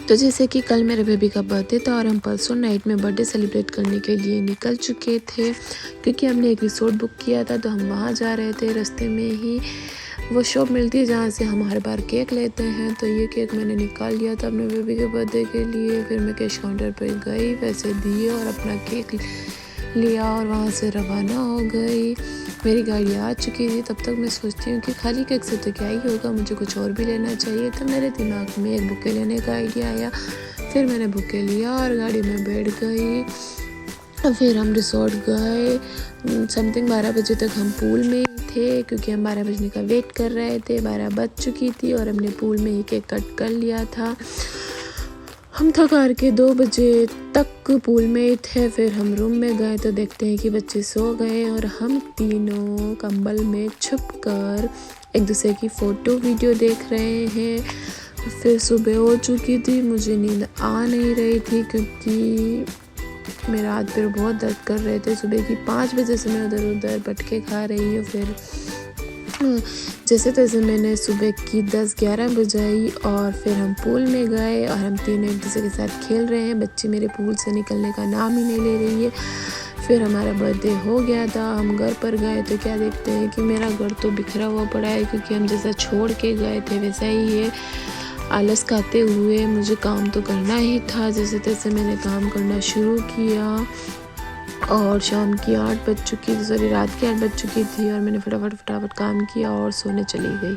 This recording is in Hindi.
तो जैसे कि कल मेरे बेबी का बर्थडे था और हम परसों नाइट में बर्थडे सेलिब्रेट करने के लिए निकल चुके थे, क्योंकि हमने एक रिसोर्ट बुक किया था। तो हम वहाँ जा रहे थे। रास्ते में ही वो शॉप मिलती है जहाँ से हम हर बार केक लेते हैं। तो ये केक मैंने निकाल लिया था अपने बेबी के बर्थडे के लिए। फिर मैं कैश काउंटर पर गई, पैसे दिए और अपना केक लिया और वहाँ से रवाना हो गई। मेरी गाड़ी आ चुकी थी। तब तक मैं सोचती हूँ कि खाली केक से तो क्या ही होगा, मुझे कुछ और भी लेना चाहिए। तो मेरे दिमाग में एक बुके लेने का आइडिया आया। फिर मैंने बुके लिया और गाड़ी में बैठ गई। फिर हम रिसोर्ट गए। समथिंग 12 बजे तक हम पूल में ही थे, क्योंकि हम 12 बजने का वेट कर रहे थे। 12 बज चुकी थी और हमने पूल में ही केक कट कर लिया था। हम थक हार के 2 बजे तक पूल में ही थे। फिर हम रूम में गए तो देखते हैं कि बच्चे सो गए और हम तीनों कंबल में छुप कर एक दूसरे की फ़ोटो वीडियो देख रहे हैं। फिर सुबह हो चुकी थी, मुझे नींद आ नहीं रही थी क्योंकि मेरा हाथ पैर बहुत दर्द कर रहे थे। सुबह की 5 बजे से मैं उधर उधर भटके खा रही हूँ। फिर जैसे तैसे मैंने सुबह की 10-11 बजाई और फिर हम पूल में गए और हम तीनों एक दूसरे के साथ खेल रहे हैं। बच्ची मेरे पूल से निकलने का नाम ही नहीं ले रही है। फिर हमारा बर्थडे हो गया था। हम घर पर गए तो क्या देखते हैं कि मेरा घर तो बिखरा हुआ पड़ा है, क्योंकि हम जैसा छोड़ के गए थे वैसा ही है। आलस खाते हुए मुझे काम तो करना ही था। जैसे तैसे मैंने काम करना शुरू किया और शाम की 8 बज चुकी थी, रात की 8 बज चुकी थी और मैंने फटाफट काम किया और सोने चली गई।